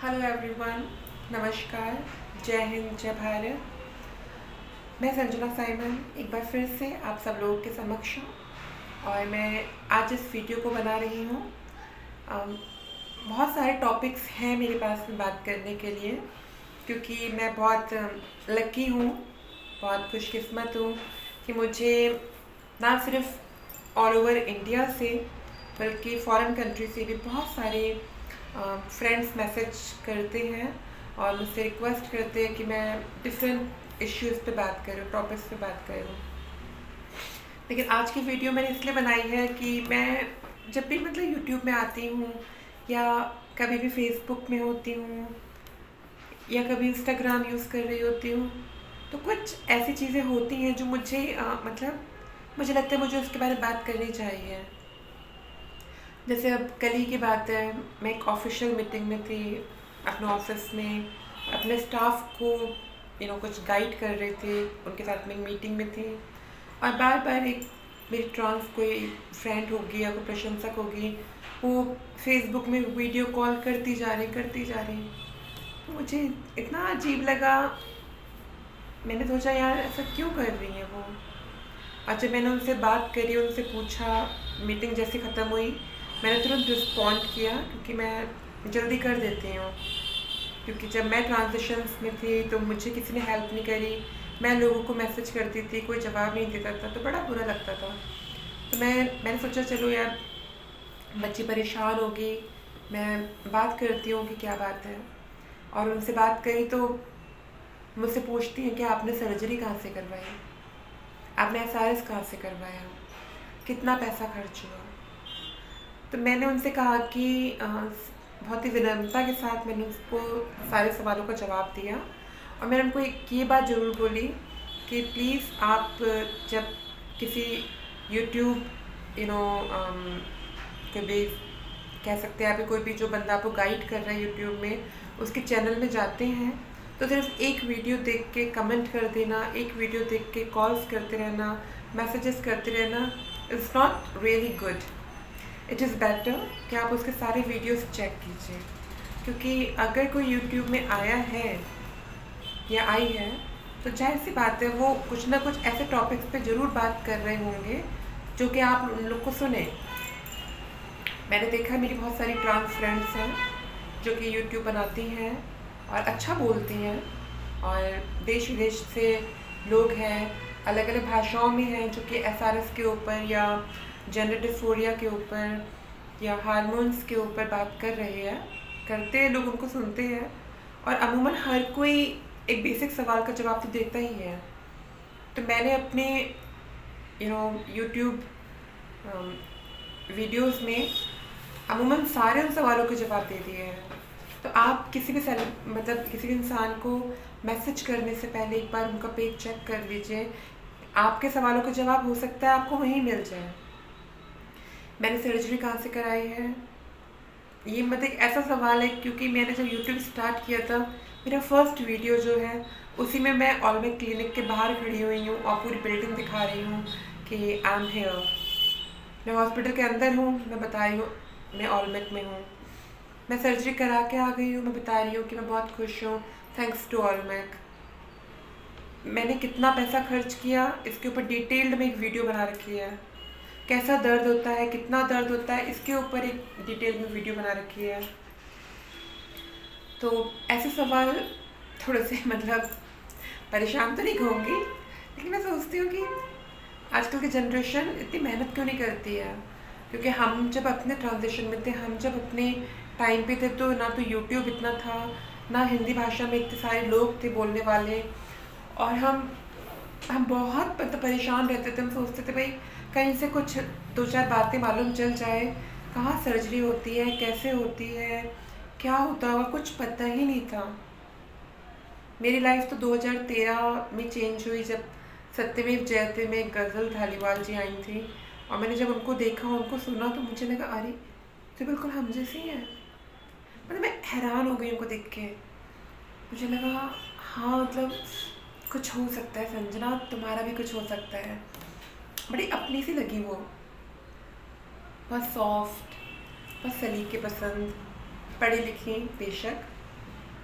Hello everyone, नमस्कार, जय हिंद, जय भारत। मैं संजना साइमन एक बार फिर से आप सब लोगों के समक्ष हूँ और मैं आज इस वीडियो को बना रही हूँ। बहुत सारे टॉपिक्स हैं मेरे पास में बात करने के लिए, क्योंकि मैं बहुत लकी हूँ, बहुत खुशकिस्मत हूँ कि मुझे ना सिर्फ ऑल ओवर इंडिया से बल्कि फ़ॉरेन कंट्री से भी बहुत सारे फ्रेंड्स मैसेज करते हैं और मुझसे रिक्वेस्ट करते हैं कि मैं डिफरेंट इश्यूज़ पे बात करूँ, टॉपिक्स पे बात करूँ। लेकिन आज की वीडियो मैंने इसलिए बनाई है कि मैं जब भी यूट्यूब में आती हूँ या कभी भी फेसबुक में होती हूँ या कभी इंस्टाग्राम यूज़ कर रही होती हूँ, तो कुछ ऐसी चीज़ें होती हैं जो मुझे लगता है मुझे उसके बारे में बात करनी चाहिए। जैसे अब कल ही की बात है, मैं एक ऑफिशियल मीटिंग में थी अपने ऑफिस में, अपने स्टाफ को कुछ गाइड कर रहे थे, उनके साथ में एक मीटिंग में थी और बार बार एक मेरी ट्रांस कोई फ्रेंड होगी या कोई प्रशंसक होगी, वो फेसबुक में वीडियो कॉल करती जा रही। तो मुझे इतना अजीब लगा। मैंने सोचा यार ऐसा क्यों कर रही हैं वो। और जब मैंने उनसे बात करी, उनसे पूछा, मीटिंग जैसे ख़त्म हुई, मैंने तुरंत रिस्पॉन्ड किया क्योंकि मैं जल्दी कर देती हूँ। क्योंकि जब मैं ट्रांजिशंस में थी तो मुझे किसी ने हेल्प नहीं करी, मैं लोगों को मैसेज करती थी, कोई जवाब नहीं देता था, तो बड़ा बुरा लगता था। तो मैंने सोचा चलो यार, बच्ची परेशान होगी, मैं बात करती हूँ कि क्या बात है। और उनसे बात करी तो मुझसे पूछती हैं कि आपने सर्जरी कहाँ से करवाई, आपने एसआरएस कहाँ से करवाया, कितना पैसा खर्च हुआ। तो मैंने उनसे कहा कि बहुत ही विनम्रता के साथ मैंने उसको सारे सवालों का जवाब दिया और मैंने उनको एक ये बात ज़रूर बोली कि प्लीज़ आप जब किसी यूट्यूब कोई भी कह सकते हैं, आप कोई भी जो बंदा आपको गाइड कर रहा है यूट्यूब में, उसके चैनल में जाते हैं तो सिर्फ एक वीडियो देख के कमेंट कर देना, एक वीडियो देख के कॉल्स करते रहना, मैसेजेस करते रहना is not really good. It is better कि आप उसके सारे वीडियोस चेक कीजिए, क्योंकि अगर कोई यूट्यूब में आया है या आई है तो जाहिर सी बात है वो कुछ ना कुछ ऐसे टॉपिक्स पे ज़रूर बात कर रहे होंगे जो कि आप उन लोग को सुने। मैंने देखा है, मेरी बहुत सारी ट्रांस फ्रेंड्स हैं जो कि यूट्यूब बनाती हैं और अच्छा बोलती हैं, और देश विदेश से लोग हैं, अलग अलग भाषाओं में हैं जो कि एसआरएस के ऊपर या जेंडर डिस्फोरिया के ऊपर या हार्मोन्स के ऊपर बात कर रहे हैं, करते हैं लोग, उनको सुनते हैं और अमूमन हर कोई एक बेसिक सवाल का जवाब तो देता ही है। तो मैंने अपने यूट्यूब वीडियोस में अमूमन सारे उन सवालों के जवाब दे दिए हैं। तो आप किसी भी किसी भी इंसान को मैसेज करने से पहले एक बार उनका पेज चेक कर लीजिए, आपके सवालों का जवाब हो सकता है आपको वहीं मिल जाए। मैंने सर्जरी कहाँ से कराई है, ये एक ऐसा सवाल है क्योंकि मैंने जब यूट्यूब स्टार्ट किया था, मेरा फर्स्ट वीडियो जो है उसी में मैं ऑलमेक क्लिनिक के बाहर खड़ी हुई हूँ और पूरी बिल्डिंग दिखा रही हूँ कि आई एम हेयर। मैं हॉस्पिटल के अंदर हूँ, मैं बता रही हूँ मैं ऑलमेक में हूँ। मैं सर्जरी करा के आ गई हूँ, मैं बता रही हूँ कि मैं बहुत खुश हूँ, थैंक्स टू ऑलमेक। मैंने कितना पैसा खर्च किया इसके ऊपर डिटेल्ड में एक वीडियो बना रखी है। कैसा दर्द होता है, कितना दर्द होता है, इसके ऊपर एक डिटेल में वीडियो बना रखी है। तो ऐसे सवाल थोड़े से परेशान तो नहीं होंगी, लेकिन मैं सोचती हूँ कि आजकल की जनरेशन इतनी मेहनत क्यों नहीं करती है। क्योंकि हम जब अपने ट्रांजिशन में थे, हम जब अपने टाइम पे थे, तो ना तो यूट्यूब इतना था, ना हिंदी भाषा में इतने सारे लोग थे बोलने वाले, और हम बहुत परेशान रहते थे। हम सोचते थे भाई कहीं से कुछ दो चार बातें मालूम चल जाए, कहाँ सर्जरी होती है, कैसे होती है, क्या होता होगा, कुछ पता ही नहीं था। मेरी लाइफ तो 2013 में चेंज हुई जब सत्यमेव जयते में गज़ल धालीवाल जी आई थी, और मैंने जब उनको देखा, उनको सुना, तो मुझे लगा अरे तो बिल्कुल हम जैसी हैं। मैं हैरान हो गई उनको देख के। मुझे लगा हाँ कुछ हो सकता है संजना, तुम्हारा भी कुछ हो सकता है। बड़ी अपनी सी लगी वो, बहुत सॉफ्ट, बहुत सलीके पसंद, पढ़ी लिखी बेशक,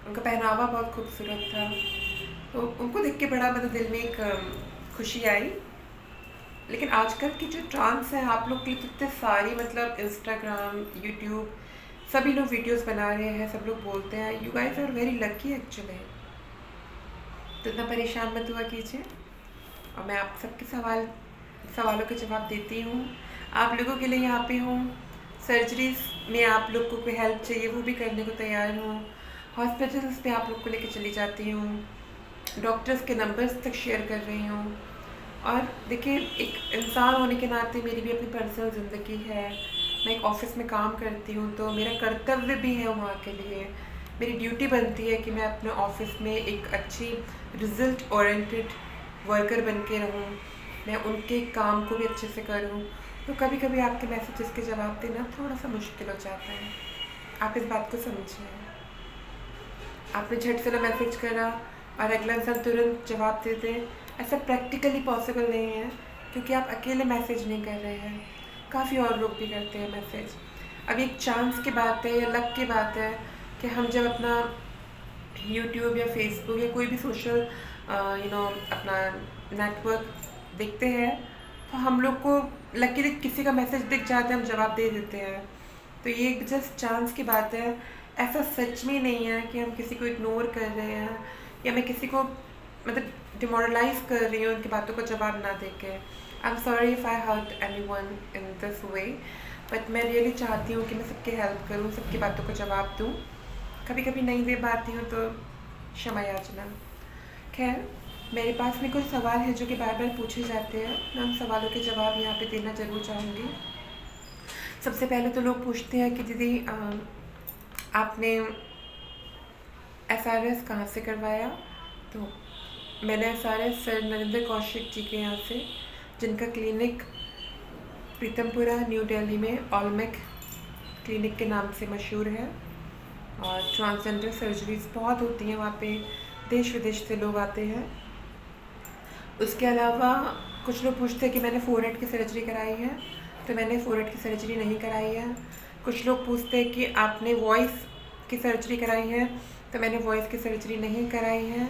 उनका पहनावा बहुत खूबसूरत था, तो उनको देख के बड़ा मतलब दिल में एक खुशी आई। लेकिन आजकल की जो ट्रांस है, आप लोग के लिए तो इतने सारी मतलब इंस्टाग्राम, यूट्यूब, सभी लोग वीडियोस बना रहे हैं, सब लोग बोलते हैं। You guys are very lucky actually. तो इतना परेशान मत हुआ कीजिए, और मैं आप सबके सवालों के जवाब देती हूँ। आप लोगों के लिए यहाँ पे हूँ। सर्जरीज में आप लोग को कोई हेल्प चाहिए वो भी करने को तैयार हूँ। हॉस्पिटल्स पे आप लोग को लेके चली जाती हूँ। डॉक्टर्स के नंबर्स तक शेयर कर रही हूँ। और देखिए, एक इंसान होने के नाते मेरी भी अपनी पर्सनल ज़िंदगी है। मैं एक ऑफिस में काम करती हूँ, तो मेरा कर्तव्य भी है वहाँ के लिए। मेरी ड्यूटी बनती है कि मैं अपने ऑफिस में एक अच्छी रिजल्ट ओरिएंटेड वर्कर बन के रहूँ, मैं उनके काम को भी अच्छे से करूँ। तो कभी कभी आपके मैसेजेस के जवाब देना थोड़ा सा मुश्किल हो जाता है, आप इस बात को समझिए। आपने झट से ना मैसेज करा और अगला इंसान तुरंत जवाब दे दे, ऐसा प्रैक्टिकली पॉसिबल नहीं है, क्योंकि आप अकेले मैसेज नहीं कर रहे हैं, काफ़ी और लोग भी करते हैं मैसेज। अब एक चांस की बात है या लक की बात है कि हम जब अपना यूट्यूब या फेसबुक या कोई भी सोशल अपना नेटवर्क देखते हैं, तो हम लोग को लकीली किसी का मैसेज दिख जाता है, हम जवाब दे देते हैं। तो ये जस्ट चांस की बात है, ऐसा सच में नहीं है कि हम किसी को इग्नोर कर रहे हैं या मैं किसी को मतलब डिमोरलाइज कर रही हूँ उनकी बातों का जवाब ना दे के। I am sorry if I hurt anyone in this way, but मैं रियली चाहती हूँ कि मैं सबकी हेल्प करूँ, सबकी बातों का जवाब दूँ। कभी कभी नहीं दे पाती हूँ तो क्षमा याचना। खैर, मेरे पास में कुछ सवाल है जो कि बार बार पूछे जाते हैं, मैं उन सवालों के जवाब यहाँ पे देना ज़रूर चाहूँगी। सबसे पहले तो लोग पूछते हैं कि दीदी आपने SRS कहाँ से करवाया? तो मैंने SRS सर नरेंद्र कौशिक जी के यहाँ से, जिनका क्लिनिक प्रीतमपुरा न्यू दिल्ली में ऑलमेक क्लिनिक के नाम से मशहूर है, और ट्रांसजेंडर सर्जरीज बहुत होती हैं वहाँ पे, देश विदेश से लोग आते हैं। उसके अलावा कुछ लोग पूछते हैं कि मैंने फोरहेड की सर्जरी कराई है, तो मैंने फोरहेड की सर्जरी नहीं कराई है। कुछ लोग पूछते हैं कि आपने वॉइस की सर्जरी कराई है, तो मैंने वॉइस की सर्जरी नहीं कराई है।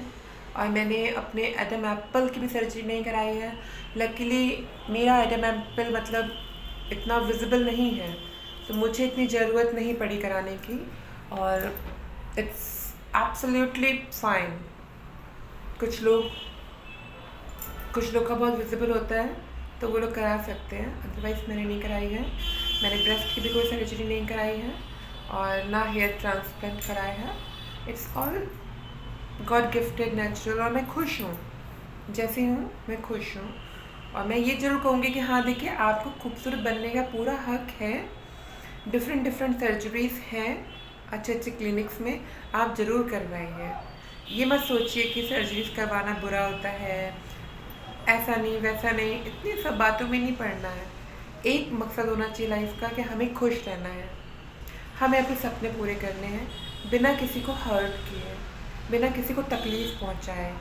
और मैंने अपने एडम एप्पल की भी सर्जरी नहीं कराई है। लकीली मेरा एडम एप्पल मतलब इतना विजिबल नहीं है, तो मुझे इतनी ज़रूरत नहीं पड़ी कराने की, और इट्स एब्सोल्युटली फाइन। कुछ लोग का बहुत विजिबल होता है, तो वो लोग करा सकते हैं, अदरवाइज़ मैंने नहीं कराई है। मैंने ब्रेस्ट की भी कोई सर्जरी नहीं कराई है, और ना हेयर ट्रांसप्लांट कराया है। It's all God gifted natural, और मैं खुश हूँ जैसी हूँ, मैं खुश हूँ। और मैं ये ज़रूर कहूँगी कि हाँ देखिए, आपको खूबसूरत बनने का पूरा हक है। डिफरेंट सर्जरीज़ हैं अच्छे अच्छे क्लिनिक्स में, आप ज़रूर करवाइए। ये मत सोचिए कि सर्जरीज करवाना बुरा होता है, ऐसा नहीं वैसा नहीं, इतनी सब बातों में नहीं पड़ना है। एक मकसद होना चाहिए लाइफ का कि हमें खुश रहना है, हमें अपने सपने पूरे करने हैं बिना किसी को हर्ट किए, बिना किसी को तकलीफ़ पहुंचाए।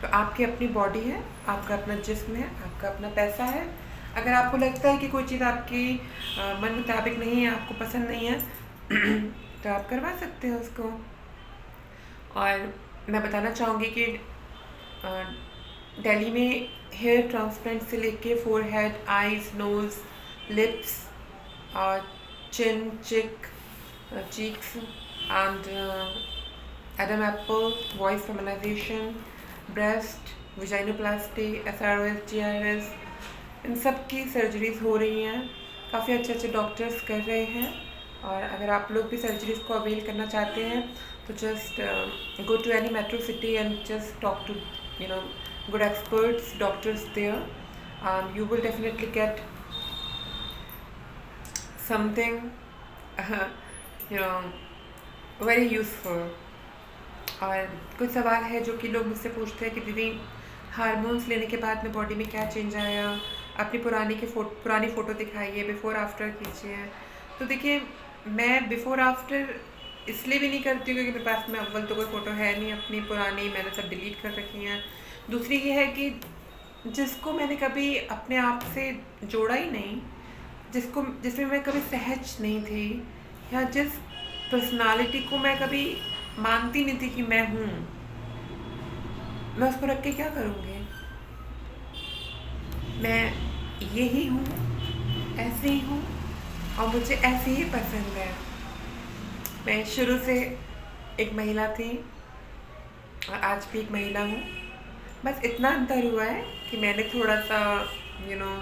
तो आपकी अपनी बॉडी है, आपका अपना जिस्म है, आपका अपना पैसा है। अगर आपको लगता है कि कोई चीज़ आपकी मन मुताबिक नहीं है, आपको पसंद नहीं है तो आप करवा सकते हो उसको। और मैं बताना चाहूँगी कि दिल्ली में हेयर ट्रांसप्लांट से लेके फोरहेड, आईज, नोज़, लिप्स और chin, cheeks and Adam apple, voice feminisation, breast, vaginoplasty, SRS, GRS, इन सब की सर्जरीज हो रही हैं। काफ़ी अच्छे डॉक्टर्स कर रहे हैं। और अगर आप लोग भी सर्जरीज को अवेल करना चाहते हैं, तो just go to any metro city and just talk to good experts, doctors there, and you will definitely get something you know very useful. और कुछ सवाल है जो कि लोग मुझसे पूछते हैं कि दीदी हार्मोन्स लेने के बाद में बॉडी में क्या चेंज आया, अपनी पुरानी फ़ोटो दिखाइए, बिफ़ोर आफ्टर कीजिए। तो देखिए, मैं बिफ़ोर आफ्टर इसलिए भी नहीं करती हूँ क्योंकि मेरे पास में अव्वल तो कोई फ़ोटो है नहीं अपनी पुरानी, मैंने सब डिलीट कर रखी हैं। दूसरी ये है कि जिसको मैंने कभी अपने आप से जोड़ा ही नहीं, जिसमें मैं कभी सहज नहीं थी, या जिस पर्सनालिटी को मैं कभी मानती नहीं थी कि मैं हूँ, मैं उसको रख के क्या करूँगी। मैं यही हूँ, ऐसे ही हूँ, और मुझे ऐसे ही पसंद है। मैं शुरू से एक महिला थी और आज भी एक महिला हूँ। बस इतना अंतर हुआ है कि मैंने थोड़ा सा यू नो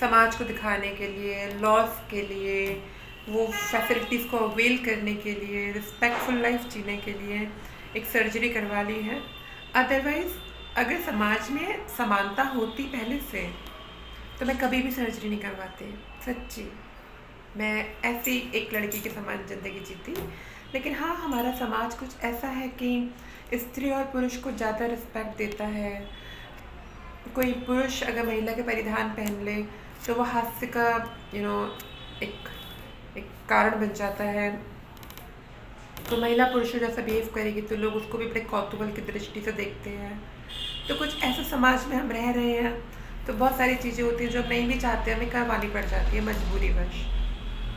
समाज को दिखाने के लिए, लॉस के लिए, वो फैसिलिटीज़ को अवेल करने के लिए, रिस्पेक्टफुल लाइफ जीने के लिए एक सर्जरी करवा ली है। अदरवाइज़ अगर समाज में समानता होती पहले से तो मैं कभी भी सर्जरी नहीं करवाती, सच्ची। मैं ऐसी एक लड़की के समान ज़िंदगी जीती। लेकिन हाँ, हमारा समाज कुछ ऐसा है कि स्त्री और पुरुष को ज़्यादा रिस्पेक्ट देता है। कोई पुरुष अगर महिला के परिधान पहन ले तो वो हास्य का यू नो एक एक कारण बन जाता है। तो महिला पुरुषों जैसा बिहेव करेगी तो लोग उसको भी बड़े कौतूहल की दृष्टि से देखते हैं। तो कुछ ऐसे समाज में हम रह रहे हैं, तो बहुत सारी चीज़ें होती हैं जो हम नहीं भी चाहते, हमें करवानी पड़ जाती है मजबूरीवश।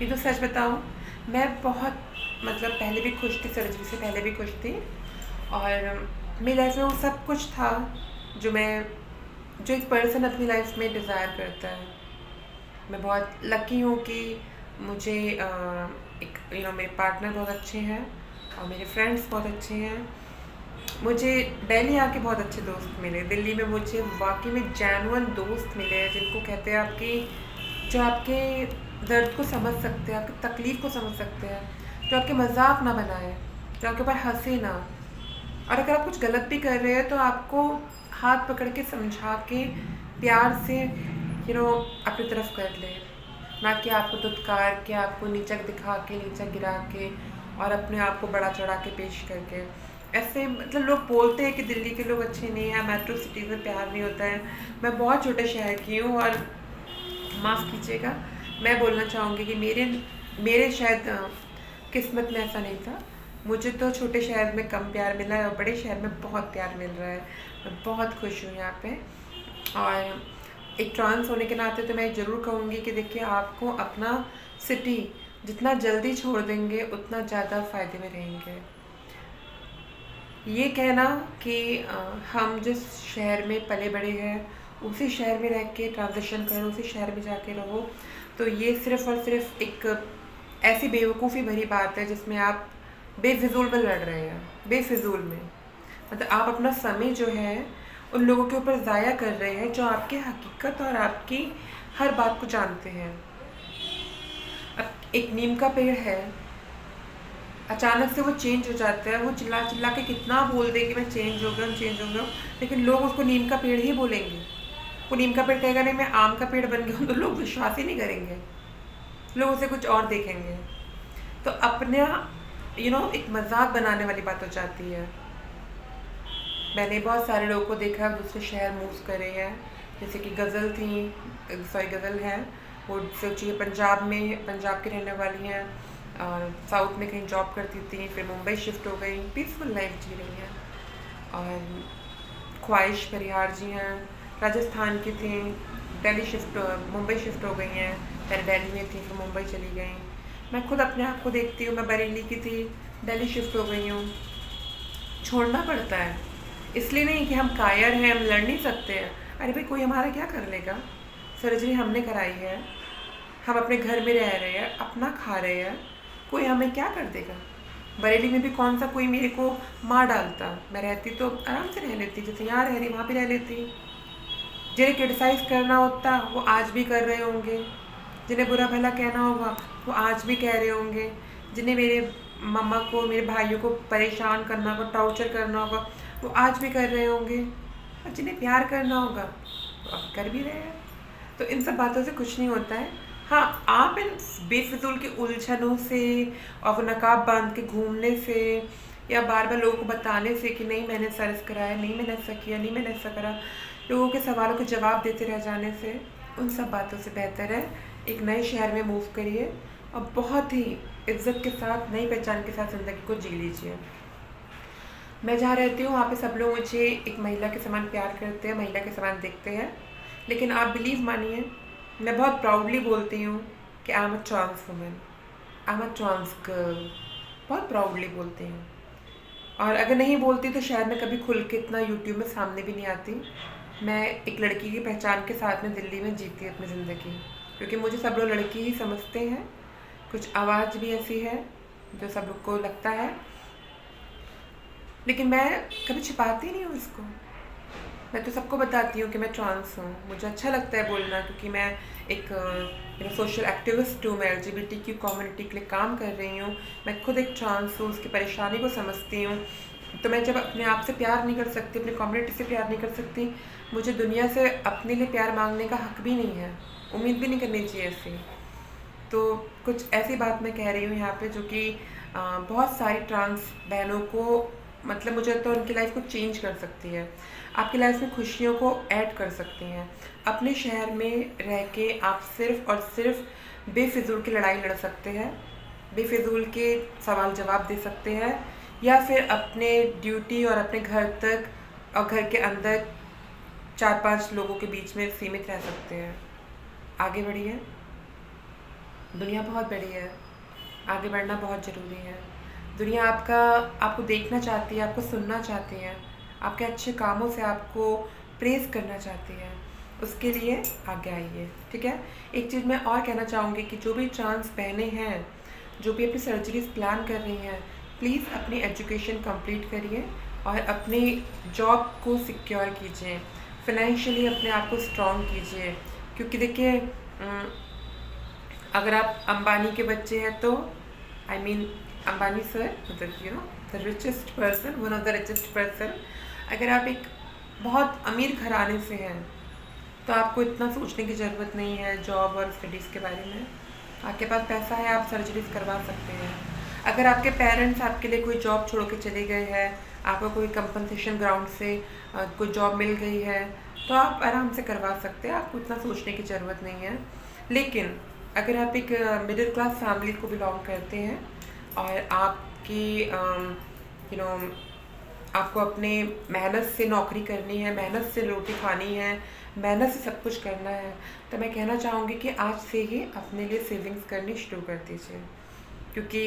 ये तो सच बताऊँ, मैं बहुत मतलब पहले भी खुश थी, सर्जरी से पहले भी खुश थी, और मेरी लाइफ में वो सब कुछ था जो एक पर्सन अपनी लाइफ में डिज़ायर करता है। मैं बहुत लकी हूँ कि मुझे एक मेरे पार्टनर बहुत अच्छे हैं और मेरे फ्रेंड्स बहुत अच्छे हैं। मुझे दिल्ली आके बहुत अच्छे दोस्त मिले। दिल्ली में मुझे वाकई में जेन्युइन दोस्त मिले हैं, जिनको कहते हैं जो आपके दर्द को समझ सकते हैं, आपकी तकलीफ़ को समझ सकते हैं, जो आपके मजाक ना बनाए, जो आपके ऊपर हंसे ना। और अगर आप कुछ गलत भी कर रहे हैं तो आपको हाथ पकड़ के समझा के प्यार से अपनी तरफ कर ले, ना कि आपको धुतकार के, आपको नीचा दिखा के, नीचा गिरा के और अपने आप को बड़ा चढ़ा के पेश करके। ऐसे मतलब लोग बोलते हैं कि दिल्ली के लोग अच्छे नहीं हैं, मेट्रो सिटी में प्यार नहीं होता है। मैं बहुत छोटे शहर की हूँ और माफ़ कीजिएगा, मैं बोलना चाहूँगी कि मेरे शायद किस्मत में ऐसा नहीं था। मुझे तो छोटे शहर में कम प्यार मिला है और बड़े शहर में बहुत प्यार मिल रहा है। मैं बहुत खुश हूँ यहाँ पे। और एक ट्रांस होने के नाते तो मैं ज़रूर कहूँगी कि देखिए, आपको अपना सिटी जितना जल्दी छोड़ देंगे उतना ज़्यादा फ़ायदे में रहेंगे। ये कहना कि हम जिस शहर में पले बड़े हैं उसी शहर में रह के ट्रांजिशन करो, उसी शहर में जाके रहो, तो ये सिर्फ़ और सिर्फ एक ऐसी बेवकूफ़ी भरी बात है जिसमें आप बेफिजूल में लड़ रहे हैं। बेफिजूल में मतलब आप अपना समय जो है उन लोगों के ऊपर ज़ाया कर रहे हैं जो आपकी हकीकत और आपकी हर बात को जानते हैं। अब एक नीम का पेड़ है, अचानक से वो चेंज हो जाता है, वो चिल्ला चिल्ला के कितना बोल दे कि मैं चेंज हो गया हूँ, चेंज हो गया हूँ, लेकिन लोग उसको नीम का पेड़ ही बोलेंगे। वो नीम का पेड़ कहेगा नहीं मैं आम का पेड़ बन गया हूँ, तो लोग विश्वास ही नहीं करेंगे, लोग उसे कुछ और देखेंगे। तो अपना एक मजाक बनाने वाली बात हो जाती है। मैंने बहुत सारे लोगों को देखा दूसरे शहर मूव करे हैं, जैसे कि गज़ल है, वो सोचिए पंजाब की रहने वाली हैं और साउथ में कहीं जॉब करती थी, फिर मुंबई शिफ्ट हो गई, पीसफुल लाइफ जी रही हैं। और ख्वाहिश परिहार जी हैं, राजस्थान की थी, मुंबई शिफ्ट हो गई हैं, पहले दिल्ली में थी फिर मुंबई चली गई। मैं खुद अपने आप को देखती हूँ, मैं बरेली की थी, दिल्ली शिफ्ट हो गई हूँ। छोड़ना पड़ता है, इसलिए नहीं कि हम कायर हैं, हम लड़ नहीं सकते हैं। अरे भाई, कोई हमारा क्या कर लेगा? सर्जरी हमने कराई है, हम अपने घर में रह रहे हैं, अपना खा रहे हैं, कोई हमें क्या कर देगा? बरेली में भी कौन सा कोई मेरे को मार डालता? मैं रहती तो आराम से रह लेती, जैसे यहाँ रह रही वहाँ भी रह लेती। जिन्हें क्रिटिसाइज़ करना होता वो आज भी कर रहे होंगे, जिन्हें बुरा भला कहना होगा वो आज भी कह रहे होंगे, जिन्हें मेरे मम्मा को, मेरे भाइयों को परेशान करना होगा, टॉर्चर करना होगा, वो आज भी कर रहे होंगे, और जिन्हें प्यार करना होगा वो अब कर भी रहे हैं। तो इन सब बातों से कुछ नहीं होता है। हाँ, आप इन बेफिजूल की उलझनों से और वो नकाब बांध के घूमने से या बार बार लोगों को बताने से कि नहीं मैंने सर्च कराया, नहीं मैंने ऐसा किया, नहीं मैंने ऐसा करा, लोगों के सवालों के जवाब देते रह जाने से, उन सब बातों से बेहतर है एक नए शहर में मूव करिए और बहुत ही इज्जत के साथ, नई पहचान के साथ ज़िंदगी को जी लीजिए। मैं जहाँ रहती हूँ वहाँ पे सब लोग मुझे एक महिला के समान प्यार करते हैं, महिला के समान देखते हैं। लेकिन आप बिलीव मानिए, मैं बहुत प्राउडली बोलती हूँ कि I am a trans woman, I am a trans girl, बहुत प्राउडली बोलती हूँ। और अगर नहीं बोलती तो शायद मैं कभी खुल के इतना यूट्यूब में सामने भी नहीं आती। मैं एक लड़की की पहचान के साथ में दिल्ली में जीती अपनी ज़िंदगी, क्योंकि मुझे सब लोग लड़की ही समझते हैं। कुछ आवाज़ भी ऐसी है जो सब लोग को लगता है, लेकिन मैं कभी छिपाती नहीं हूँ इसको। मैं तो सबको बताती हूँ कि मैं ट्रांस हूँ। मुझे अच्छा लगता है बोलना, क्योंकि मैं एक सोशल एक्टिविस्ट हूँ। मैं LGBTQ कम्युनिटी के लिए काम कर रही हूँ। मैं खुद एक ट्रांस हूँ, उसकी परेशानी को समझती हूँ। तो मैं जब अपने आप से प्यार नहीं कर सकती, अपनी कम्युनिटी से प्यार नहीं कर सकती, मुझे दुनिया से अपने लिए प्यार मांगने का हक भी नहीं है, उम्मीद भी नहीं करनी चाहिए ऐसी। तो कुछ ऐसी बात मैं कह रही हूँ यहाँ पे जो कि बहुत सारी ट्रांस बहनों को, मतलब मुझे लगता है उनकी लाइफ को चेंज कर सकती है, आपकी लाइफ में खुशियों को ऐड कर सकती हैं। अपने शहर में रह के आप सिर्फ़ और सिर्फ बेफिजूल की लड़ाई लड़ सकते हैं, बेफिजूल के सवाल जवाब दे सकते हैं, या फिर अपने ड्यूटी और अपने घर तक और घर के अंदर 4-5 लोगों के बीच में सीमित रह सकते हैं। आगे बढ़िए, दुनिया बहुत बड़ी है, आगे बढ़ना बहुत ज़रूरी है। दुनिया आपको देखना चाहती है, आपको सुनना चाहती है, आपके अच्छे कामों से आपको प्रेज़ करना चाहती है। उसके लिए आगे आइए, ठीक है? एक चीज़ मैं और कहना चाहूँगी कि जो भी ट्रांस बहनें हैं, जो भी अपनी सर्जरीज़ प्लान कर रही हैं, प्लीज़ अपनी एजुकेशन कंप्लीट करिए और अपनी जॉब को सिक्योर कीजिए, फ़ाइनेंशियली अपने आप को स्ट्रॉन्ग कीजिए। क्योंकि देखिए, अगर आप अंबानी के बच्चे हैं तो अंबानी सर, मतलब the richest person, one of the richest person, अगर आप एक बहुत अमीर घराने से हैं तो आपको इतना सोचने की ज़रूरत नहीं है जॉब और स्टडीज़ के बारे में। आपके पास पैसा है, आप सर्जरीज करवा सकते हैं। अगर आपके पेरेंट्स आपके लिए कोई जॉब छोड़ के चले गए हैं, आपको कोई कंपनसेशन ग्राउंड से कोई जॉब मिल गई है, तो आप आराम से करवा सकते हैं, आपको इतना सोचने की ज़रूरत नहीं है। लेकिन अगर आप एक मिडिल क्लास फैमिली को बिलोंग करते हैं और आपकी आपको अपने मेहनत से नौकरी करनी है, मेहनत से रोटी खानी है, मेहनत से सब कुछ करना है, तो मैं कहना चाहूँगी कि आज से ही अपने लिए सेविंग्स करनी शुरू कर दीजिए। क्योंकि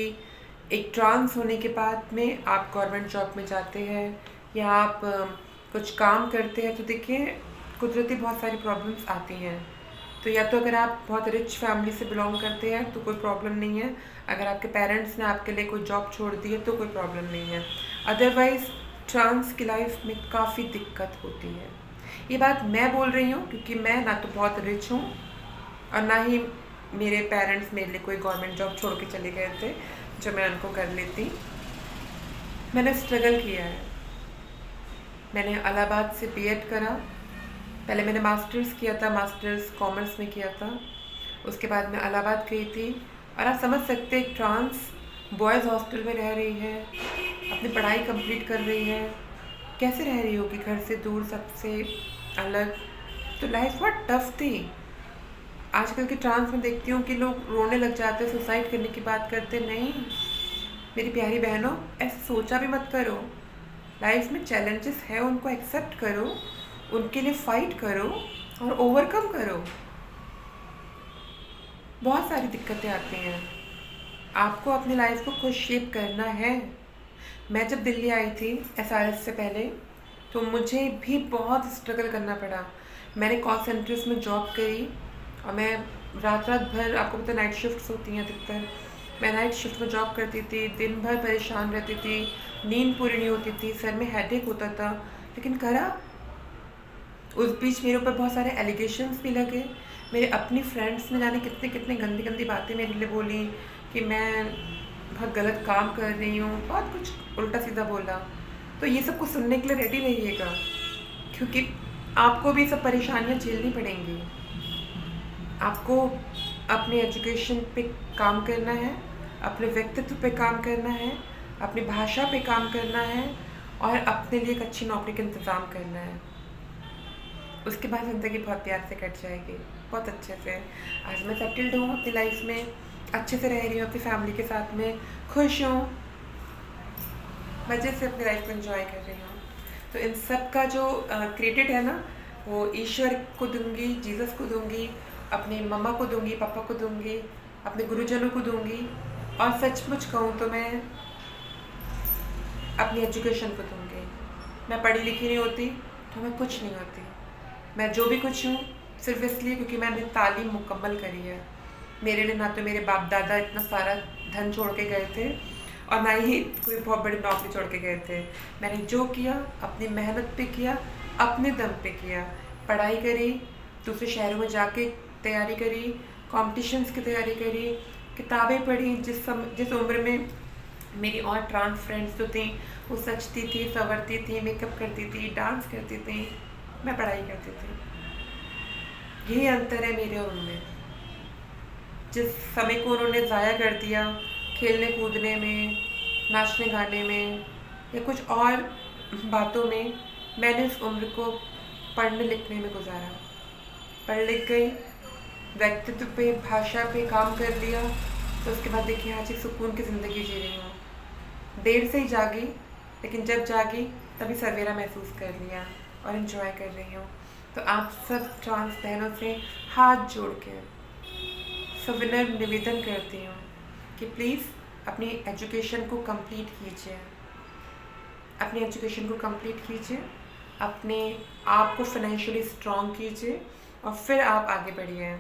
एक ट्रांस होने के बाद में आप गवर्नमेंट जॉब में जाते हैं या आप कुछ काम करते हैं, तो देखिए कुदरती बहुत सारी प्रॉब्लम्स आती हैं। तो या तो अगर आप बहुत रिच फैमिली से बिलोंग करते हैं तो कोई प्रॉब्लम नहीं है, अगर आपके पेरेंट्स ने आपके लिए कोई जॉब छोड़ दी है तो कोई प्रॉब्लम नहीं है। अदरवाइज़ ट्रांस की लाइफ में काफ़ी दिक्कत होती है। ये बात मैं बोल रही हूँ क्योंकि मैं ना तो बहुत रिच हूँ और ना ही मेरे पेरेंट्स मेरे लिए कोई गवर्नमेंट जॉब छोड़ के चले गए थे जो मैं उनको कर लेती। मैंने स्ट्रगल किया है। मैंने इलाहाबाद से B.Ed करा, पहले मैंने मास्टर्स किया था, मास्टर्स कॉमर्स में किया था। उसके बाद मैं इलाहाबाद गई थी और आप समझ सकते हैं ट्रांस बॉयज़ हॉस्टल में रह रही है, अपनी पढ़ाई कंप्लीट कर रही है, कैसे रह रही होगी घर से दूर, सबसे अलग। तो लाइफ बहुत टफ थी। आजकल के ट्रांस में देखती हूँ कि लोग रोने लग जाते हैं, सुसाइड करने की बात करते। नहीं मेरी प्यारी बहनों, ऐसे सोचा भी मत करो। लाइफ में चैलेंजेस है, उनको एक्सेप्ट करो, उनके लिए फ़ाइट करो और ओवरकम करो। बहुत सारी दिक्कतें आती हैं, आपको अपनी लाइफ को खुद शेप करना है। मैं जब दिल्ली आई थी SRS से पहले, तो मुझे भी बहुत स्ट्रगल करना पड़ा। मैंने कॉल सेंटर्स में जॉब करी और मैं रात भर, आपको पता नाइट शिफ्ट्स होती हैं अधिकतर, मैं नाइट शिफ्ट में जॉब करती थी, दिन भर परेशान रहती थी, नींद पूरी नहीं होती थी, सर में हेडेक होता था, लेकिन करा। उस बीच मेरे ऊपर बहुत सारे एलिगेशंस भी लगे। मेरे अपनी फ्रेंड्स ने जाने कितने कितने गंदी गंदी बातें मेरे लिए बोली कि मैं बहुत गलत काम कर रही हूँ, बहुत कुछ उल्टा सीधा बोला। तो ये सब कुछ सुनने के लिए रेडी रहिएगा, क्योंकि आपको भी सब परेशानियाँ झेलनी पड़ेंगी। आपको अपनी एजुकेशन पे काम करना है, अपने व्यक्तित्व पे काम करना है, अपनी भाषा पे काम करना है और अपने लिए एक अच्छी नौकरी का इंतज़ाम करना है। उसके बाद ज़िंदगी बहुत प्यार से कट जाएगी, बहुत अच्छे से। आज मैं सेटल्ड हूँ अपनी लाइफ में, अच्छे से रह रही हूँ अपनी फैमिली के साथ में, खुश हूँ, मज़े से अपनी लाइफ को एंजॉय कर रही हूँ। तो इन सब का जो क्रेडिट है ना, वो ईश्वर को दूंगी, जीसस को दूंगी, अपनी मम्मा को दूंगी, पापा को दूंगी, अपने गुरुजनों को दूंगी। और सचमुच कहूँ तो मैं अपनी एजुकेशन को दूँगी। मैं पढ़ी लिखी नहीं होती तो मैं कुछ नहीं होती। मैं जो भी कुछ हूँ सिर्फ इसलिए क्योंकि मैंने तालीम मुकम्मल करी है। मेरे लिए ना तो मेरे बाप दादा इतना सारा धन छोड़ के गए थे और ना ही कोई बहुत बड़ी नौकरी छोड़ के गए थे। मैंने जो किया अपनी मेहनत पे किया, अपने दम पे किया। पढ़ाई करी, दूसरे शहरों में जाके तैयारी करी, कॉम्पिटिशन्स की तैयारी करी, किताबें पढ़ी। जिस उम्र में मेरी और ट्रांस फ्रेंड्स जो थी वो सजती थी, संवरती थी, मेकअप करती थी, डांस करती थी, मैं पढ़ाई करती थी। यही अंतर है मेरे और उनमें। जिस समय को उन्होंने ज़ाया कर दिया खेलने कूदने में, नाचने गाने में या कुछ और बातों में, मैंने उस उम्र को पढ़ने लिखने में गुजारा। पढ़ लिख गई, व्यक्तित्व पे, भाषा पे काम कर लिया, तो उसके बाद देखिए आज एक सुकून की ज़िंदगी जी रही हूँ। देर से ही जागी, लेकिन जब जागी तभी सवेरा महसूस कर लिया और इन्जॉय कर रही हूँ। तो आप सब ट्रांस बहनों से हाथ जोड़ के सविनय निवेदन करती हूँ कि प्लीज़ अपनी एजुकेशन को कंप्लीट कीजिए, अपनी एजुकेशन को कंप्लीट कीजिए, अपने आप को फाइनेंशियली स्ट्रॉन्ग कीजिए और फिर आप आगे बढ़िए।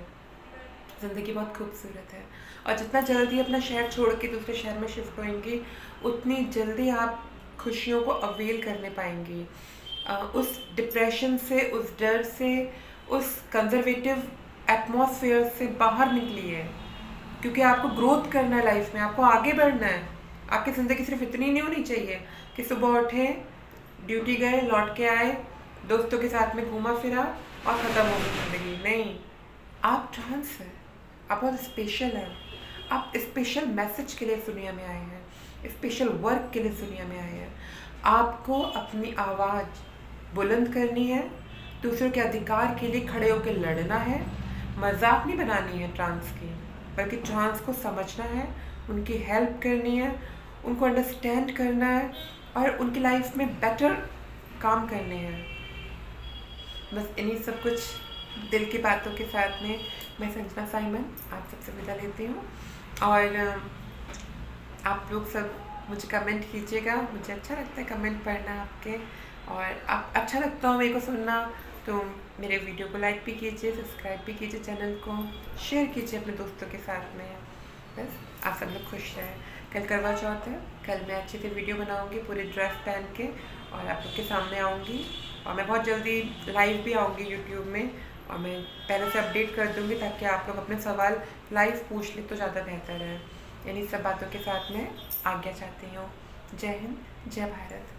ज़िंदगी बहुत खूबसूरत है और जितना जल्दी अपना शहर छोड़ के दूसरे शहर में शिफ्ट होएंगी उतनी जल्दी आप खुशियों को अवेल करने पाएंगी। उस डिप्रेशन से, उस डर से, उस कंजर्वेटिव एटमॉस्फेयर से बाहर निकलिए, क्योंकि आपको ग्रोथ करना है लाइफ में, आपको आगे बढ़ना है। आपकी ज़िंदगी सिर्फ इतनी नहीं होनी चाहिए कि सुबह उठे, ड्यूटी गए, लौट के आए, दोस्तों के साथ में घूमा फिरा और ख़त्म हो गई ज़िंदगी। नहीं, आप ट्रांस हैं, आप बहुत स्पेशल हैं। आप स्पेशल मैसेज के लिए इस दुनिया में आए हैं, स्पेशल वर्क के लिए इस दुनिया में आए हैं। आपको अपनी आवाज़ बुलंद करनी है, दूसरों के अधिकार के लिए खड़े होकर लड़ना है। मजाक नहीं बनानी है ट्रांस की, बल्कि ट्रांस को समझना है, उनकी हेल्प करनी है, उनको अंडरस्टैंड करना है और उनकी लाइफ में बेटर काम करने हैं। बस इन्हीं सब कुछ दिल की बातों के साथ में मैं संजना साइमन आप सबसे विदा लेती हूँ। और आप लोग सब मुझे कमेंट कीजिएगा, मुझे अच्छा लगता है कमेंट पढ़ना आपके, और आप अच्छा लगता हो मेरे को सुनना तो मेरे वीडियो को लाइक भी कीजिए, सब्सक्राइब भी कीजिए, चैनल को शेयर कीजिए अपने दोस्तों के साथ में। बस आप सब लोग खुश रहें। कल करवा चौथ है, कल मैं अच्छे से वीडियो बनाऊंगी पूरी ड्रेस पहन के और आप लोग के सामने आऊँगी। और मैं बहुत जल्दी लाइव भी आऊँगी यूट्यूब में, और मैं पहले से अपडेट कर दूँगी ताकि आप लोग अपने सवाल लाइव पूछ ले तो ज़्यादा बेहतर है। यानी सब बातों के साथ मैं आज्ञा चाहती हूँ। जय हिंद, जय भारत।